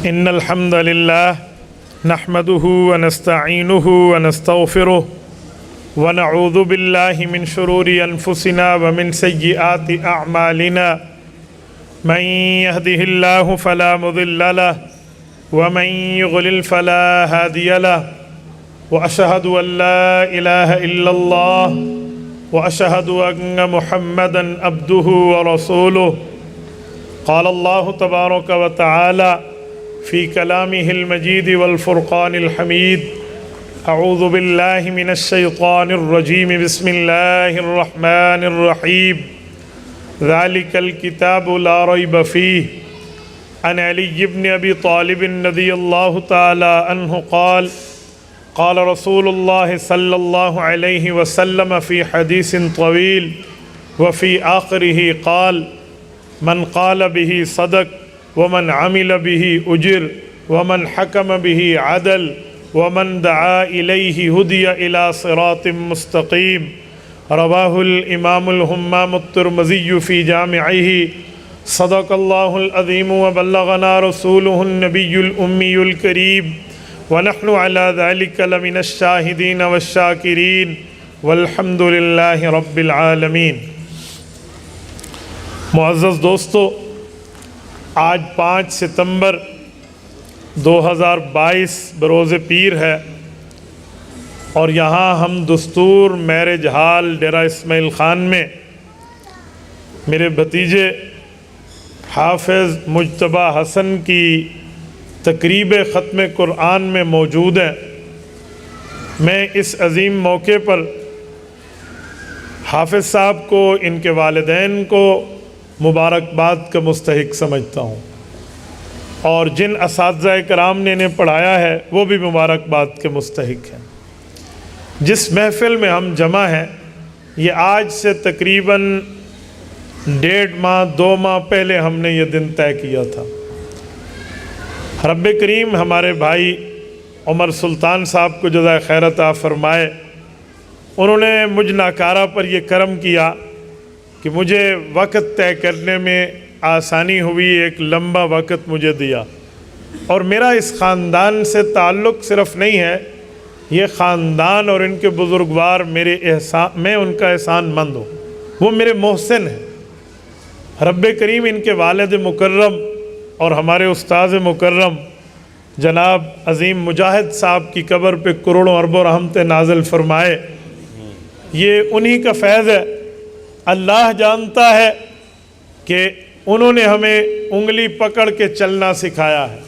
إن الحمد لله نحمده ونستعينه ونستغفره ونعوذ بالله من شرور أنفسنا ومن سيئات أعمالنا من يهده الله فلا مضل له ومن يضلل فلا هادي له وأشهد أن لا إله إلا الله وأشهد أن محمدا عبده ورسوله قال الله تبارك وتعالى في كلامه المجيد والفرقان الحميد أعوذ بالله من الشيطان الرجيم بسم الله الرحمن الرحيم ذلك الكتاب لا ريب فيه عن علي بن أبي طالب رضي الله تعالى عنه قال قال رسول الله صلى الله عليه وسلم في حديث طويل وفي آخره قال من قال به صدق ومن عمل به أجر ومن حكم به عدل ومن دعا إليه هدي إلى صراط مستقيم رواه الإمام الهمام الترمذي في جامعه صدق الله العظيم وبلغنا رسوله النبي الأمي الكريم ونحن على ذلك لمن الشاهدين والشاكرين والحمد لله رب العالمين۔ معزز دوستو، آج 5 ستمبر 2022 بروز پیر ہے اور یہاں ہم دستور میرج ہال ڈیرہ اسماعیل خان میں میرے بھتیجے حافظ مجتبیٰ حسن کی تقریب ختم قرآن میں موجود ہیں۔ میں اس عظیم موقع پر حافظ صاحب کو، ان کے والدین کو مبارکباد کا مستحق سمجھتا ہوں، اور جن اساتذہ کرام نے انہیں پڑھایا ہے وہ بھی مبارکباد کے مستحق ہیں۔ جس محفل میں ہم جمع ہیں، یہ آج سے تقریباً 1.5 ماہ 2 ماہ پہلے ہم نے یہ دن طے کیا تھا۔ رب کریم ہمارے بھائی عمر سلطان صاحب کو جزائے خیر عطا فرمائے، انہوں نے مجھ ناکارہ پر یہ کرم کیا کہ مجھے وقت طے کرنے میں آسانی ہوئی، ایک لمبا وقت مجھے دیا، اور میرا اس خاندان سے تعلق صرف نہیں ہے، یہ خاندان اور ان کے بزرگوار میں ان کا احسان مند ہوں، وہ میرے محسن ہیں۔ رب کریم ان کے والد مکرم اور ہمارے استاذ مکرم جناب عظیم مجاہد صاحب کی قبر پہ کروڑوں اربوں رحمتیں نازل فرمائے۔ یہ انہی کا فیض ہے۔ اللہ جانتا ہے کہ انہوں نے ہمیں انگلی پکڑ کے چلنا سکھایا ہے۔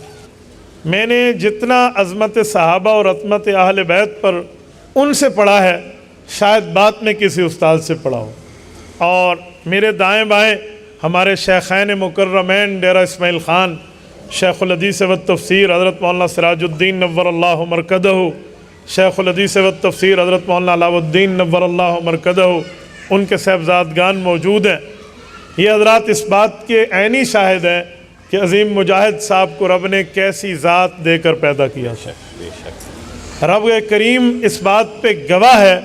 میں نے جتنا عظمت صحابہ اور عظمت اہل بیت پر ان سے پڑھا ہے، شاید بعد میں کسی استاد سے پڑھا ہو۔ اور میرے دائیں بائیں ہمارے شیخین مکرمین ڈیرہ اسماعیل خان، شیخ الحدیث والتفسیر حضرت مولانا سراج الدین نور اللہ مرکزہ، شیخ الحدیث والتفسیر حضرت مولانا علاء الدین نور اللہ مرکزہ، ان کے صاحبزادگان موجود ہیں۔ یہ حضرات اس بات کے عینی شاہد ہیں کہ عظیم مجاہد صاحب کو رب نے کیسی ذات دے کر پیدا کیا ہے۔ رب کریم اس بات پہ گواہ ہے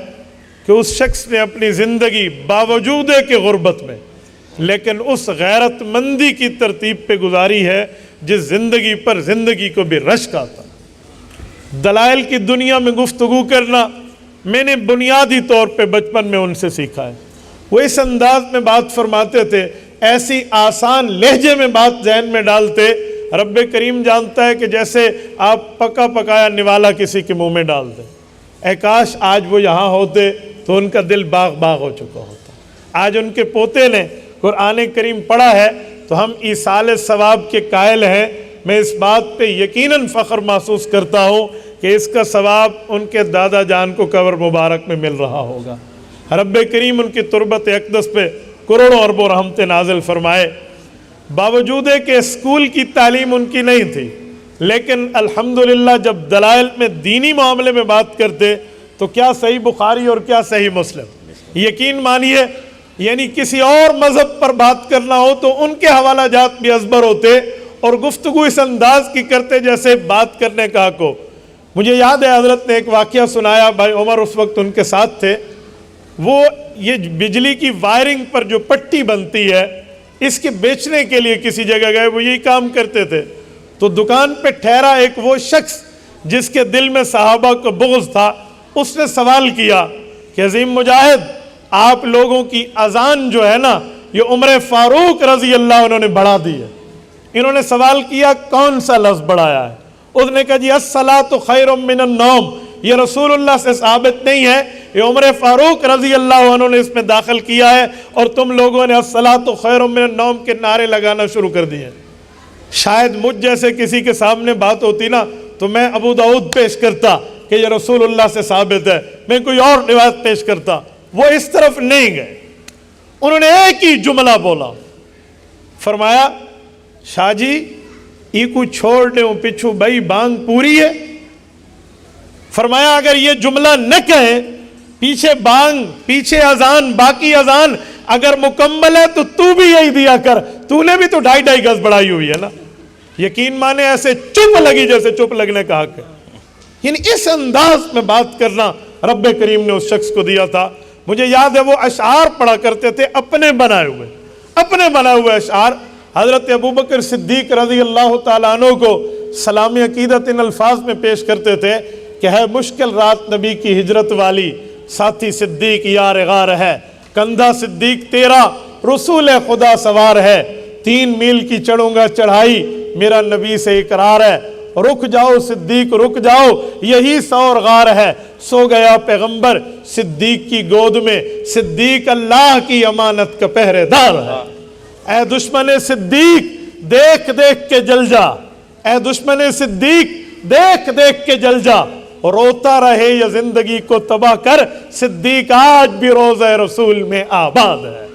کہ اس شخص نے اپنی زندگی باوجود کہ غربت میں، لیکن اس غیرت مندی کی ترتیب پہ گزاری ہے جس زندگی پر زندگی کو بھی رشک آتا۔ دلائل کی دنیا میں گفتگو کرنا میں نے بنیادی طور پہ بچپن میں ان سے سیکھا ہے۔ وہ اس انداز میں بات فرماتے تھے، ایسی آسان لہجے میں بات ذہن میں ڈالتے، رب کریم جانتا ہے کہ جیسے آپ پکا پکایا نوالا کسی کے منہ میں ڈال دیں۔ اے کاش آج وہ یہاں ہوتے تو ان کا دل باغ باغ ہو چکا ہوتا۔ آج ان کے پوتے نے قرآن کریم پڑھا ہے تو ہم ایصال ثواب کے قائل ہیں۔ میں اس بات پہ یقیناً فخر محسوس کرتا ہوں کہ اس کا ثواب ان کے دادا جان کو قبر مبارک میں مل رہا ہوگا۔ رب کریم ان کی تربت اقدس پہ کروڑوں اربوں رحمتیں نازل فرمائے۔ باوجود کہ اسکول کی تعلیم ان کی نہیں تھی، لیکن الحمدللہ جب دلائل میں دینی معاملے میں بات کرتے تو کیا صحیح بخاری اور کیا صحیح مسلم، یقین مانیے، یعنی کسی اور مذہب پر بات کرنا ہو تو ان کے حوالہ جات بھی ازبر ہوتے اور گفتگو اس انداز کی کرتے جیسے بات کرنے کا حق ہو۔ مجھے یاد ہے حضرت نے ایک واقعہ سنایا، بھائی عمر اس وقت ان کے ساتھ تھے، وہ یہ بجلی کی وائرنگ پر جو پٹی بنتی ہے اس کے بیچنے کے لیے کسی جگہ گئے، وہ یہی کام کرتے تھے۔ تو دکان پہ ٹھہرا ایک وہ شخص جس کے دل میں صحابہ کو بغض تھا، اس نے سوال کیا کہ عظیم مجاہد، آپ لوگوں کی اذان جو ہے نا یہ عمر فاروق رضی اللہ عنہ نے بڑھا دی ہے۔ انہوں نے سوال کیا کون سا لفظ بڑھایا ہے؟ اس نے کہا جی الصلاۃ خیر من النوم، یہ رسول اللہ سے ثابت نہیں ہے، یہ عمر فاروق رضی اللہ عنہ نے اس میں داخل کیا ہے، اور تم لوگوں نے الصلاۃ خیر من النوم کے نعرے لگانا شروع کر دیے۔ شاید مجھ جیسے کسی کے سامنے بات ہوتی نا تو میں ابو داؤد پیش کرتا کہ یہ رسول اللہ سے ثابت ہے، میں کوئی اور روایت پیش کرتا، وہ اس طرف نہیں گئے۔ انہوں نے ایک ہی جملہ بولا، فرمایا شاہ جی یہ کوئی چھوڑ دے پچھو بھائی بانگ پوری ہے۔ فرمایا اگر یہ جملہ نہ کہیں، پیچھے بانگ پیچھے اذان باقی اذان اگر مکمل ہے تو بھی یہی دیا کر، تو نے بھی تو 2.5 گز بڑھائی ہوئی ہے نا۔ یقین مانے ایسے چپ لگی جیسے چپ لگنے کا حق ہے، یعنی اس انداز میں بات کرنا رب کریم نے اس شخص کو دیا تھا۔ مجھے یاد ہے وہ اشعار پڑھا کرتے تھے، اپنے بنائے ہوئے اشعار۔ حضرت ابوبکر صدیق رضی اللہ تعالیٰ عنہ کو سلامی عقیدت ان الفاظ میں پیش کرتے تھے کہ ہے مشکل رات نبی کی ہجرت والی، ساتھی صدیق یار غار ہے، کندھا صدیق تیرا رسول خدا سوار ہے، 3 میل کی چڑھوں گا چڑھائی میرا نبی سے اقرار ہے، رک جاؤ صدیق رک جاؤ یہی سور غار ہے، سو گیا پیغمبر صدیق کی گود میں، صدیق اللہ کی امانت کا پہرے دار ہے۔ اے دشمن صدیق دیکھ دیکھ کے جل جا، اے دشمن صدیق دیکھ دیکھ کے جل جا، روتا رہے یہ زندگی کو تباہ کر، صدیق آج بھی روضہ رسول میں آباد ہے۔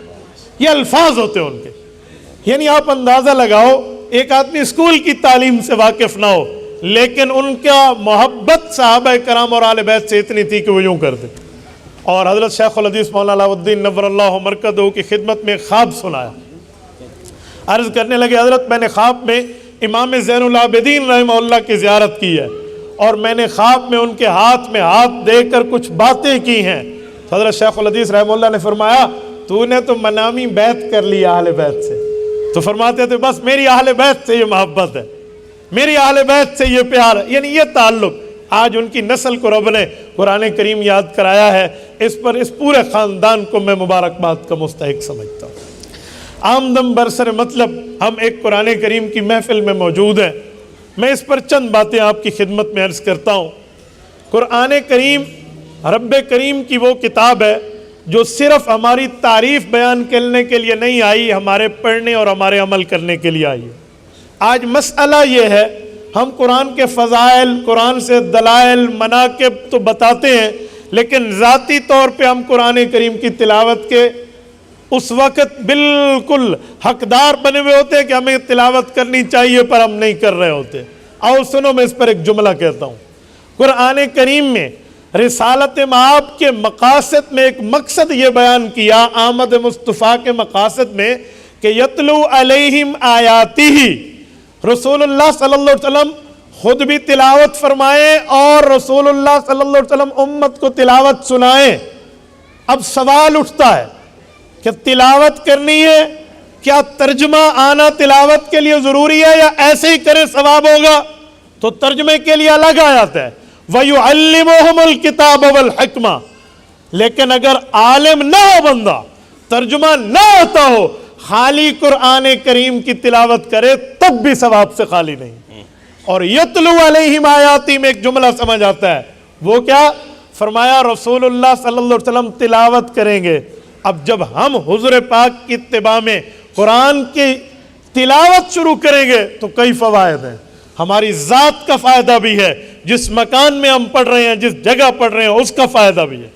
یہ الفاظ ہوتے ہیں ان کے، یعنی آپ اندازہ لگاؤ ایک آدمی اسکول کی تعلیم سے واقف نہ ہو لیکن ان کا محبت صحابہ کرام اور آل بیت سے اتنی تھی کہ وہ یوں کرتے۔ اور حضرت شیخ الحدیث مولانا علاء الدین نور اللہ مرکزہ کی خدمت میں خواب سنایا، عرض کرنے لگے حضرت میں نے خواب میں امام زین العابدین رحمہ اللہ کی زیارت کی ہے اور میں نے خواب میں ان کے ہاتھ میں ہاتھ دے کر کچھ باتیں کی ہیں۔ حضرت شیخ الحدیث رحمہ اللہ نے فرمایا تو نے تو منامی بیعت کر لی اہل بیت سے۔ تو فرماتے تھے بس میری اہل بیت سے یہ محبت ہے، میری اہل بیت سے یہ پیار ہے، یعنی یہ تعلق۔ آج ان کی نسل کو رب نے قرآن کریم یاد کرایا ہے، اس پر اس پورے خاندان کو میں مبارکباد کا مستحق سمجھتا ہوں۔ آمدم برسر مطلب ہم ایک قرآن کریم کی محفل میں موجود ہیں، میں اس پر چند باتیں آپ کی خدمت میں عرض کرتا ہوں۔ قرآن کریم رب کریم کی وہ کتاب ہے جو صرف ہماری تعریف بیان کرنے کے لیے نہیں آئی، ہمارے پڑھنے اور ہمارے عمل کرنے کے لیے آئی ہے۔ آج مسئلہ یہ ہے ہم قرآن کے فضائل، قرآن سے دلائل مناقب تو بتاتے ہیں لیکن ذاتی طور پہ ہم قرآن کریم کی تلاوت کے اس وقت بالکل حقدار بنے ہوئے ہوتے ہیں کہ ہمیں تلاوت کرنی چاہیے پر ہم نہیں کر رہے ہوتے۔ آؤ سنو میں اس پر ایک جملہ کہتا ہوں۔ قرآن کریم میں رسالت مآب کے مقاصد میں ایک مقصد یہ بیان کیا آمد مصطفیٰ کے مقاصد میں کہ یتلو علیہم آیاتہ، رسول اللہ صلی اللہ علیہ وسلم خود بھی تلاوت فرمائیں اور رسول اللہ صلی اللہ علیہ وسلم امت کو تلاوت سنائیں۔ اب سوال اٹھتا ہے کہ تلاوت کرنی ہے، کیا ترجمہ آنا تلاوت کے لیے ضروری ہے یا ایسے ہی کرے ثواب ہوگا؟ تو ترجمے کے لیے الگ آیت ہے وَيُعَلِّمُهُمُ الْكِتَابَ وَالْحِکْمَةَ، لیکن اگر عالم نہ ہو بندہ، ترجمہ نہ ہوتا ہو، خالی قرآن کریم کی تلاوت کرے تب بھی ثواب سے خالی نہیں۔ اور یتلو علیہم آیاتی میں ایک جملہ سمجھ آتا ہے، وہ کیا فرمایا؟ رسول اللہ صلی اللہ علیہ وسلم تلاوت کریں گے۔ اب جب ہم حضور پاک کی اتباع میں قرآن کی تلاوت شروع کریں گے تو کئی فوائد ہیں، ہماری ذات کا فائدہ بھی ہے، جس مکان میں ہم پڑھ رہے ہیں، جس جگہ پڑھ رہے ہیں اس کا فائدہ بھی ہے۔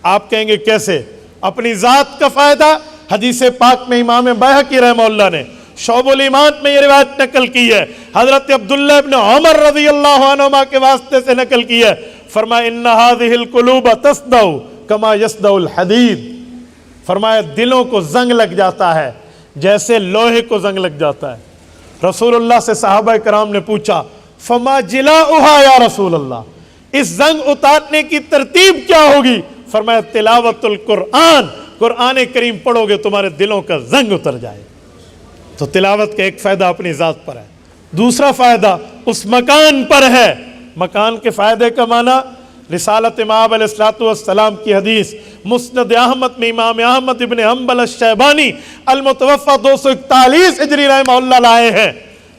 آپ کہیں گے کیسے؟ اپنی ذات کا فائدہ حدیث پاک میں امام بیہقی رحمہ اللہ نے شعب الایمان میں یہ روایت نقل کی ہے، حضرت عبداللہ ابن عمر رضی اللہ عنہما کے واسطے سے نقل کی ہے، فرمایا ان هذه القلوب تصدع كما يصدع الحديد، فرمایا دلوں کو زنگ لگ جاتا ہے جیسے لوہے کو زنگ لگ جاتا ہے۔ رسول اللہ سے صحابہ کرام نے پوچھا فما جلاؤها یا رسول اللہ، اس زنگ اتارنے کی ترتیب کیا ہوگی؟ فرمایا تلاوت القرآن، قرآن کریم پڑھو گے تمہارے دلوں کا زنگ اتر جائے۔ تو تلاوت کا ایک فائدہ اپنی ذات پر ہے، دوسرا فائدہ اس مکان پر ہے. مکان کے فائدے کا معنی رسالت امام علیہ السلام کی حدیث مسند احمد میں امام احمد ابن حنبل الشیبانی المتوفى 241 ہجری رحمہ اللہ لائے ہیں.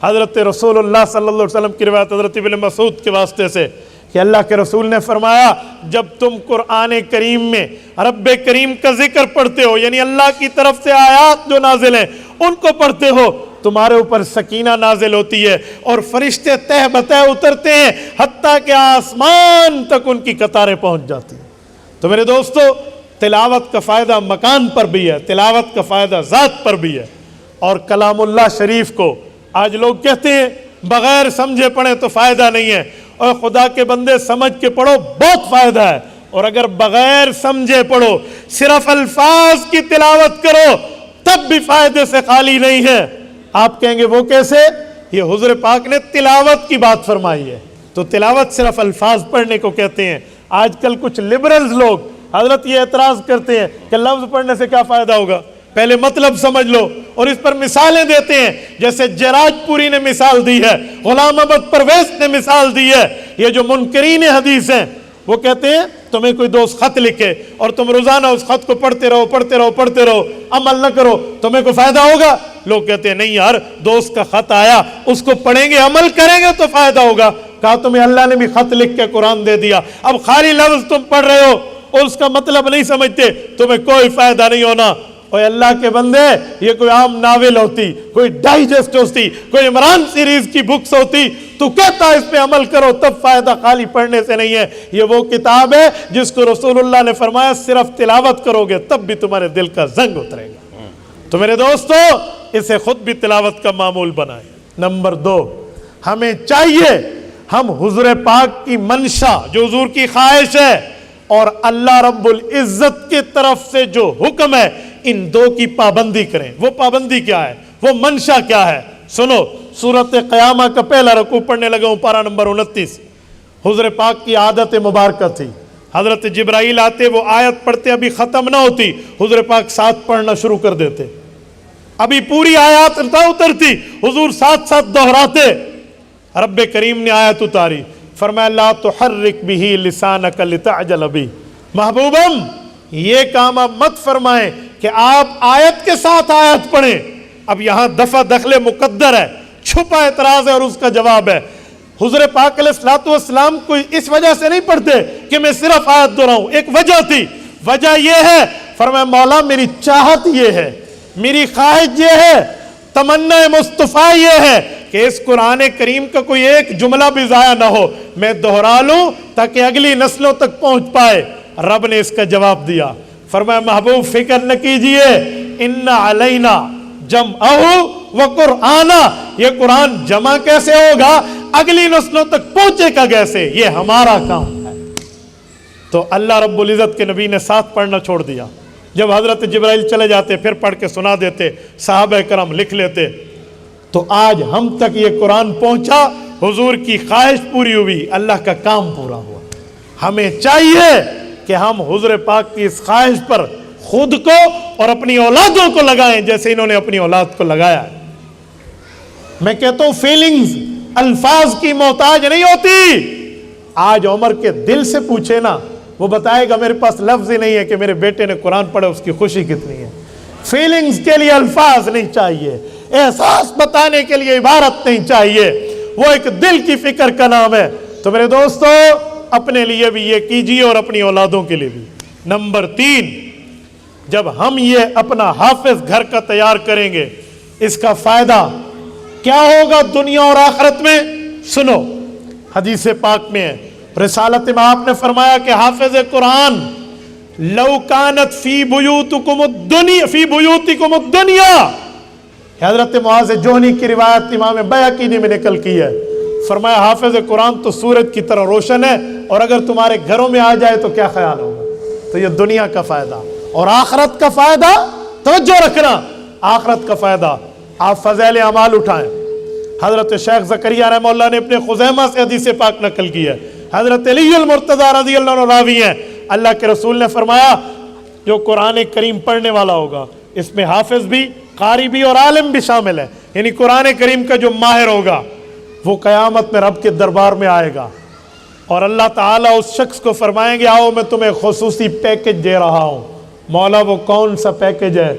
حضرت رسول اللہ صلی اللہ علیہ وسلم کی روایت حضرت ابن مسعود کے واسطے سے کہ اللہ کے رسول نے فرمایا جب تم قرآن کریم میں رب کریم کا ذکر پڑھتے ہو، یعنی اللہ کی طرف سے آیات جو نازل ہیں ان کو پڑھتے ہو، تمہارے اوپر سکینہ نازل ہوتی ہے اور فرشتے تہ بتہ اترتے ہیں حتیٰ کہ آسمان تک ان کی قطاریں پہنچ جاتی ہیں. تو میرے دوستو، تلاوت کا فائدہ مکان پر بھی ہے، تلاوت کا فائدہ ذات پر بھی ہے. اور کلام اللہ شریف کو آج لوگ کہتے ہیں بغیر سمجھے پڑھیں تو فائدہ نہیں ہے، اور خدا کے بندے سمجھ کے پڑھو بہت فائدہ ہے. اور اگر بغیر سمجھے پڑھو، صرف الفاظ کی تلاوت کرو، تب بھی فائدے سے خالی نہیں ہے. آپ کہیں گے وہ کیسے؟ یہ حضور پاک نے تلاوت کی بات فرمائی ہے، تو تلاوت صرف الفاظ پڑھنے کو کہتے ہیں. آج کل کچھ لبرلز لوگ حضرت یہ اعتراض کرتے ہیں کہ لفظ پڑھنے سے کیا فائدہ ہوگا، پہلے مطلب سمجھ لو، اور اس پر مثالیں دیتے ہیں. جیسے جراج پوری نے مثال دی ہے، غلام احمد پرویز نے مثال دی ہے. یہ جو منکرین حدیث ہیں وہ کہتے ہیں تمہیں کوئی دوست خط لکھے اور تم روزانہ اس خط کو پڑھتے رہو، عمل نہ کرو، تمہیں کوئی فائدہ ہوگا؟ لوگ کہتے ہیں نہیں یار، دوست کا خط آیا، اس کو پڑھیں گے، عمل کریں گے تو فائدہ ہوگا. کہا تمہیں اللہ نے بھی خط لکھ کے قرآن دے دیا، اب خالی لفظ تم پڑھ رہے ہو اور اس کا مطلب نہیں سمجھتے، تمہیں کوئی فائدہ نہیں ہونا. اور اللہ کے بندے، یہ کوئی عام ناول ہوتی، کوئی ڈائجسٹ ہوتی، کوئی عمران سیریز کی بکس ہوتی تو کہتا اس پہ عمل کرو تب فائدہ، خالی پڑھنے سے نہیں ہے. یہ وہ کتاب ہے جس کو رسول اللہ نے فرمایا صرف تلاوت کرو گے تب بھی تمہارے دل کا زنگ اترے گا. تو میرے دوستو، اسے خود بھی تلاوت کا معمول بنائیں. نمبر 2، ہمیں چاہیے ہم حضور پاک کی منشا، جو حضور کی خواہش ہے، اور اللہ رب العزت کی طرف سے جو حکم ہے، ان دو کی پابندی کریں. وہ پابندی کیا ہے، وہ منشا کیا ہے؟ سنو، سورۃ قیامہ کا پہلا رکوع پڑھنے لگا ہوں، پارہ نمبر 29. حضور پاک کی عادت مبارکہ تھی، حضرت جبرائیل آتے، وہ آیت پڑھتے، ابھی ختم نہ ہوتی، حضور پاک ساتھ پڑھنا شروع کر دیتے. ابھی پوری آیات نہ اترتی، حضور ساتھ ساتھ دہراتے. رب کریم نے آیت اتاری، فرمایا لا تحرک بہ لسانک لتعجل بہ. محبوبم، یہ کام اب مت فرمائیں کہ آپ آیت کے ساتھ آیت پڑھیں. اب یہاں دفع دخل مقدر ہے، چھپا اعتراض ہے اور اس کا جواب ہے. حضور پاک علیہ السلام کو اس وجہ سے نہیں پڑھتے کہ میں صرف آیت دہراؤں، ایک وجہ تھی. وجہ یہ ہے، فرمایا مولا میری چاہت یہ ہے، میری خواہش یہ ہے، تمنا مصطفیٰ یہ ہے کہ اس قرآن کریم کا کوئی ایک جملہ بھی ضائع نہ ہو، میں دہرا لوں تاکہ اگلی نسلوں تک پہنچ پائے. رب نے اس کا جواب دیا، فرمایا محبوب فکر نہ کیجئے، ان علینا جمعہ و قرآنہ، یہ قرآن جمع کیسے ہوگا، اگلی نسلوں تک پہنچے گا کیسے، یہ ہمارا کام ہے. تو اللہ رب العزت کے نبی نے ساتھ پڑھنا چھوڑ دیا. جب حضرت جبرائیل چلے جاتے پھر پڑھ کے سنا دیتے، صحابہ کرام لکھ لیتے. تو آج ہم تک یہ قرآن پہنچا، حضور کی خواہش پوری ہوئی، اللہ کا کام پورا ہوا. ہمیں چاہیے کہ ہم حضور پاک کی اس خواہش پر خود کو اور اپنی اولادوں کو لگائیں جیسے انہوں نے اپنی اولاد کو لگایا ہے. میں کہتا ہوں فیلنگز الفاظ کی محتاج نہیں ہوتی. آج عمر کے دل سے پوچھے نا، وہ بتائے گا میرے پاس لفظ ہی نہیں ہے کہ میرے بیٹے نے قرآن پڑھا اس کی خوشی کتنی ہے. فیلنگز کے لیے الفاظ نہیں چاہیے، احساس بتانے کے لیے عبارت نہیں چاہیے، وہ ایک دل کی فکر کا نام ہے. تو میرے دوستو، اپنے لیے بھی یہ کیجیے اور اپنی اولادوں کے لیے بھی. نمبر 3، جب ہم یہ اپنا حافظ گھر کا تیار کریں گے، اس کا فائدہ کیا ہوگا دنیا اور آخرت میں؟ سنو، حدیث پاک میں ہے، رسالت میں آپ نے فرمایا کہ حافظ قرآن لو کانت فی بیوتکم الدنیا. حضرت معاذ جوہنی کی روایت امام بیہقی نے نقل کی ہے، فرمایا حافظ قرآن تو سورج کی طرح روشن ہے، اور اگر تمہارے گھروں میں آ جائے تو کیا خیال ہوگا. تو یہ دنیا کا فائدہ اور آخرت کا فائدہ، توجہ رکھنا، آخرت کا فائدہ. آپ فضائل اعمال اٹھائیں. حضرت شیخ زکریا رحمہ اللہ نے اپنے خزیمہ سے حدیث پاک نقل کی ہے، حضرت علی المرتضی رضی اللہ عنہ راوی ہیں. اللہ کے رسول نے فرمایا جو قرآن کریم پڑھنے والا ہوگا، اس میں حافظ بھی، قاری بھی اور عالم بھی شامل ہے. یعنی قرآن کریم کا جو ماہر ہوگا، وہ قیامت میں رب کے دربار میں آئے گا اور اللہ تعالیٰ اس شخص کو فرمائیں گے آؤ میں تمہیں خصوصی پیکج دے رہا ہوں۔ مولا وہ کون سا پیکج ہے؟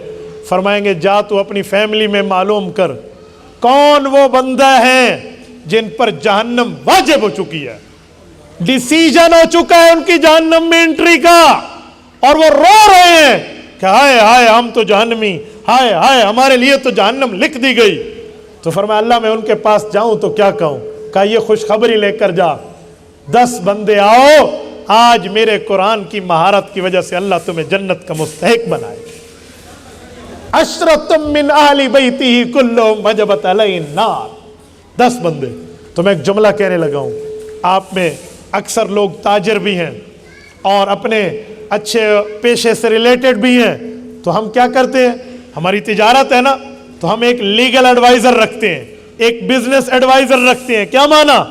فرمائیں گے جا تو اپنی فیملی میں معلوم کر کون وہ بندہ ہیں جن پر جہنم واجب ہو چکی ہے، ڈیسیجن ہو چکا ہے ان کی جہنم میں انٹری کا، اور وہ رو رہے ہیں کہ ہائے ہائے ہم تو جہنمی، ہائے ہائے ہمارے لیے تو جہنم لکھ دی گئی۔ تو فرمایا اللہ میں ان کے پاس جاؤں تو کیا کہوں؟ کہا یہ خوشخبری لے کر جا، 10 بندے آؤ، آج میرے قرآن کی مہارت کی وجہ سے اللہ تمہیں جنت کا مستحق بنائے۔ عشرۃ من اہل بیتہ کلہم وجبت علیہ النار، 10 بندے۔ تو میں ایک جملہ کہنے لگا ہوں، آپ میں اکثر لوگ تاجر بھی ہیں اور اپنے اچھے پیشے سے ریلیٹڈ بھی ہیں، تو ہم کیا کرتے ہیں؟ ہماری تجارت ہے نا، تو ہم ایک لیگل ایڈوائزر رکھتے ہیں، ایک بزنس ایڈوائزر رکھتے ہیں۔ کیا معنی؟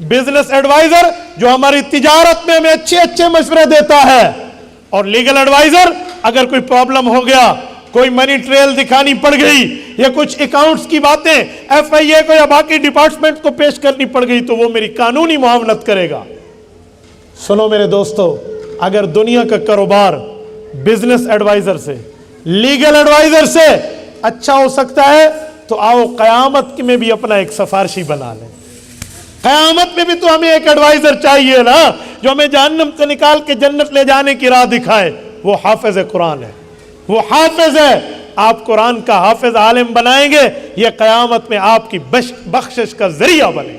بزنس ایڈوائزر جو ہماری تجارت میں ہمیں اچھے مشورے دیتا ہے، اور لیگل ایڈوائزر اگر کوئی پرابلم ہو گیا، کوئی منی ٹریل دکھانی پڑ گئی یا کچھ اکاؤنٹس کی باتیں FIA کو یا باقی ڈپارٹمنٹ کو پیش کرنی پڑ گئی تو وہ میری قانونی معاونت کرے گا۔ سنو میرے دوستو، اگر دنیا کا کاروبار بزنس ایڈوائزر سے، لیگل ایڈوائزر سے اچھا ہو سکتا ہے تو آؤ قیامت میں بھی اپنا ایک سفارشی بنا لیں۔ قیامت میں بھی تو ہمیں ایک ایڈوائزر چاہیے نا، جو ہمیں جہنم سے نکال کے جنت لے جانے کی راہ دکھائے۔ وہ حافظ قرآن ہے، وہ حافظ ہے۔ آپ قرآن کا حافظ عالم بنائیں گے، یہ قیامت میں آپ کی بخشش کا ذریعہ بنے۔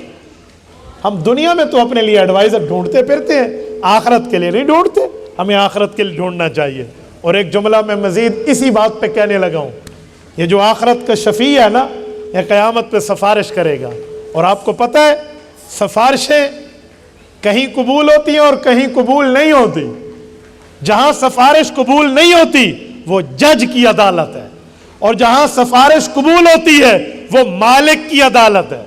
ہم دنیا میں تو اپنے لیے ایڈوائزر ڈھونڈتے پھرتے ہیں، آخرت کے لیے نہیں ڈھونڈتے۔ ہمیں آخرت کے لیے ڈھونڈنا چاہیے۔ اور ایک جملہ میں مزید اسی بات پہ کہنے لگا ہوں، یہ جو آخرت کا شفیع ہے نا، یہ قیامت پہ سفارش کرے گا، اور آپ کو پتہ ہے سفارشیں کہیں قبول ہوتی ہیں اور کہیں قبول نہیں ہوتی۔ جہاں سفارش قبول نہیں ہوتی وہ جج کی عدالت ہے، اور جہاں سفارش قبول ہوتی ہے وہ مالک کی عدالت ہے۔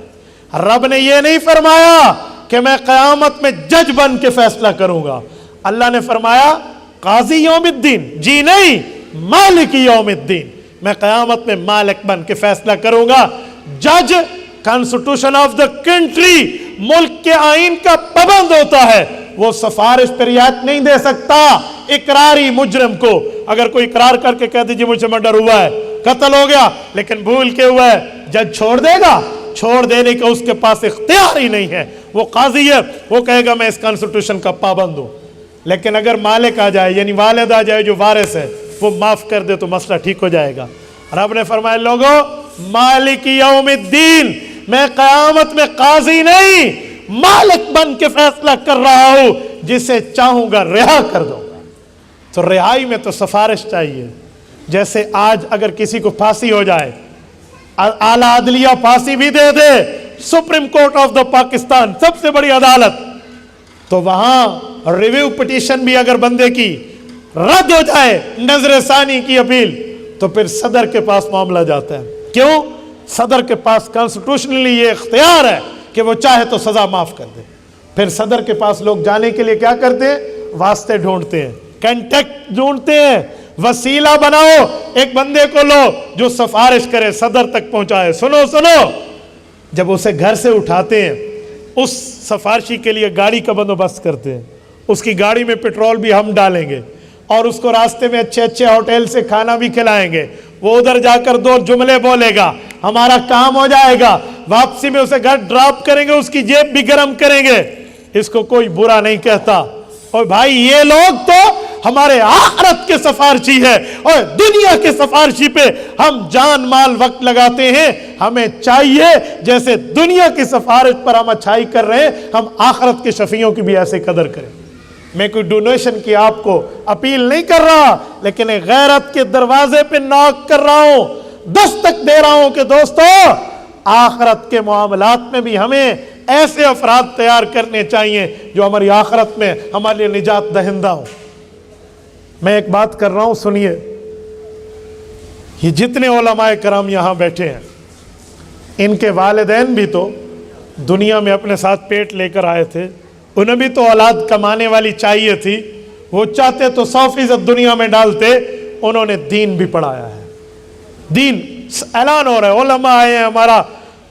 رب نے یہ نہیں فرمایا کہ میں قیامت میں جج بن کے فیصلہ کروں گا، اللہ نے فرمایا قاضی یوم الدین، جی نہیں، مالک یوم الدین، میں قیامت میں مالک بن کے فیصلہ کروں گا۔ جج کانسٹیٹیوشن آف دا کنٹری، ملک کے آئین کا پابند ہوتا ہے، وہ سفارش پر رعایت نہیں دے سکتا۔ اقراری مجرم کو اگر کوئی اقرار کر کے کہہ دیجیے مجھ سے مرڈر ہوا ہے، قتل ہو گیا، لیکن بھول کے ہوا ہے، جج چھوڑ دے گا؟ چھوڑ دینے کا اس کے پاس اختیار ہی نہیں ہے۔ وہ قاضی ہے، وہ کہے گا میں اس کانسٹیٹیوشن کا پابند ہوں۔ لیکن اگر مالک آ جائے، یعنی والد آ جائے جو وارث ہے، وہ معاف کر دے تو مسئلہ ٹھیک ہو جائے گا۔ رب نے فرمایا لوگو مالک یوم الدین، میں قیامت میں قاضی نہیں، مالک بن کے فیصلہ کر رہا ہوں، جسے چاہوں گا رہا کر دوں گا۔ تو رہائی میں تو سفارش چاہیے۔ جیسے آج اگر کسی کو پھانسی ہو جائے، اعلیٰ عدلیہ پھانسی بھی دے دے، supreme court of the Pakistan سب سے بڑی عدالت، تو وہاں ریویو پٹیشن بھی اگر بندے کی رد ہو جائے، نظر ثانی کی اپیل، تو پھر صدر کے پاس معاملہ جاتا ہے۔ کیوں؟ صدر کے پاس کانسٹیٹیوشنلی یہ اختیار ہے کہ وہ چاہے تو سزا معاف کر دے۔ پھر صدر کے پاس لوگ جانے کے لیے کیا کرتے ہیں؟ واسطے ڈھونڈتے ہیں، کنٹیکٹ ڈھونڈتے ہیں، وسیلہ بناؤ، ایک بندے کو لو جو سفارش کرے، صدر تک پہنچائے۔ سنو جب اسے گھر سے اٹھاتے ہیں، اس سفارشی کے لیے گاڑی کا بندوبست کرتے ہیں، اس کی گاڑی میں پیٹرول بھی ہم ڈالیں گے، اور اس کو راستے میں اچھے ہوٹل سے کھانا بھی کھلائیں گے۔ وہ ادھر جا کر 2 جملے بولے گا، ہمارا کام ہو جائے گا، واپسی میں اسے گھر ڈراپ کریں گے، اس کی جیب بھی گرم کریں گے، اس کو کوئی برا نہیں کہتا۔ اور بھائی یہ لوگ تو ہمارے آخرت کے سفارشی ہے، اور دنیا کے سفارشی پہ ہم جان مال وقت لگاتے ہیں۔ ہمیں چاہیے جیسے دنیا کی سفارش پر ہم اچھائی کر رہے ہیں، ہم آخرت کے شفیعوں کی بھی ایسے قدر کریں۔ میں کوئی ڈونیشن کی آپ کو اپیل نہیں کر رہا، لیکن ایک غیرت کے دروازے پہ ناک کر رہا ہوں، دستک دے رہا ہوں کہ دوستو آخرت کے معاملات میں بھی ہمیں ایسے افراد تیار کرنے چاہیے جو ہماری آخرت میں ہمارے لیے نجات دہندہ ہوں۔ میں ایک بات کر رہا ہوں، سنیے، یہ جتنے علماء کرام یہاں بیٹھے ہیں، ان کے والدین بھی تو دنیا میں اپنے ساتھ پیٹ لے کر آئے تھے، انہیں بھی تو اولاد کمانے والی چاہیے تھی، وہ چاہتے تو 100% دنیا میں ڈالتے، انہوں نے دین بھی پڑھایا ہے۔ دین اعلان ہو رہا ہے، علماء آئے ہیں، ہمارا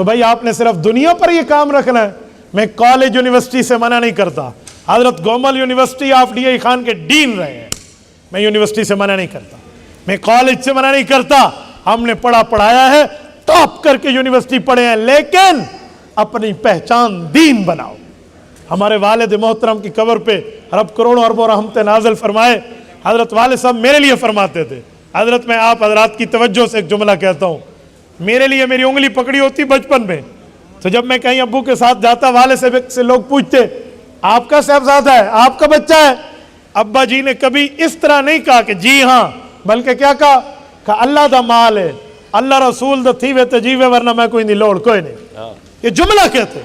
تو بھائی آپ نے صرف دنیا پر یہ کام رکھنا ہے. میں کالج یونیورسٹی سے منع نہیں کرتا. حضرت Gomal university of D A Khan کے ڈین رہے ہیں. میں یونیورسٹی سے منع نہیں کرتا, میں کالج سے منع نہیں کرتا. ہم نے پڑھایا ہے, ٹاپ کر کے یونیورسٹی پڑھے ہیں, لیکن اپنی پہچان دین بناؤ. ہمارے والد محترم کی قبر پہ رب کروڑوں اربوں رحمتیں نازل فرمائے. حضرت والد صاحب میرے لیے فرماتے تھے, حضرت میں آپ حضرات کی توجہ سے ایک جملہ کہتا ہوں. میرے لیے میری انگلی پکڑی ہوتی بچپن میں, تو جب میں کہیں ابو کے ساتھ جاتا, والد سے لوگ پوچھتے آپ کا صاحبزادہ ہے, آپ کا بچہ ہے. ابا جی نے کبھی اس طرح نہیں کہا کہ جی ہاں, بلکہ کیا کہا کہ اللہ دا مال ہے, اللہ رسول دا تھی وے تجیوے, ورنہ میں کوئی نہیں لوڑ کوئی نہیں. یہ جملہ کہتے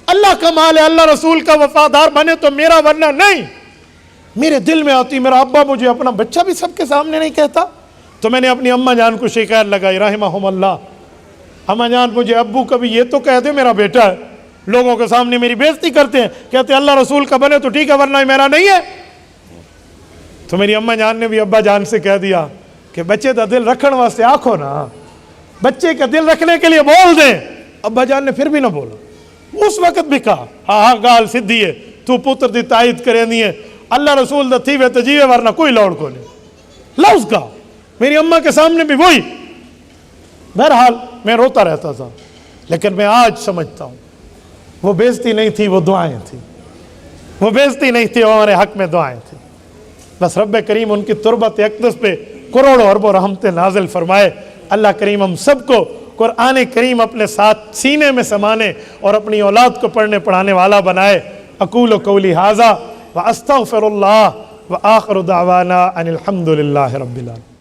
اللہ کا مال ہے, اللہ رسول کا وفادار بنے تو میرا, ورنہ نہیں. میرے دل میں آتی, میرا ابا مجھے اپنا بچہ بھی سب کے سامنے نہیں کہتا. تو میں نے اپنی اماں جان کو شکایت لگائی رحمہم اللہ, اماں جان مجھے ابو کبھی یہ تو کہہ دے میرا بیٹا ہے. لوگوں کے سامنے میری بےزتی کرتے ہیں, کہتے اللہ رسول کا بنے تو ٹھیک ہے, ورنہ میرا نہیں ہے. تو میری اماں جان نے بھی ابا جان سے کہہ دیا کہ بچے دا دل رکھنے واسطے آکھو نا, بچے کا دل رکھنے کے لیے بول دیں. ابا جان نے پھر بھی نہ بولا, اس وقت بھی کہا ہاں گال سدھی ہے, تو پتر دی تائید کرے نہیں ہے, اللہ رسول دا تھی وے تجیوے, ورنہ کوئی لوڑ کو نہیں. لفظ کہا میری اماں کے سامنے بھی وہی. بہرحال میں روتا رہتا تھا, لیکن میں آج سمجھتا ہوں وہ بےزتی نہیں تھی, وہ دعائیں تھیں. وہ بےزتی نہیں تھی, وہ ہمارے حق میں دعائیں تھیں. بس رب کریم ان کی تربت اقدس پہ کروڑوں اربوں رحمتیں نازل فرمائے. اللہ کریم ہم سب کو قرآن کریم اپنے ساتھ سینے میں سمانے اور اپنی اولاد کو پڑھنے پڑھانے والا بنائے. اقول قولی ھذا واستغفر اللہ وآخر دعوانا ان الحمد للہ رب العالمین.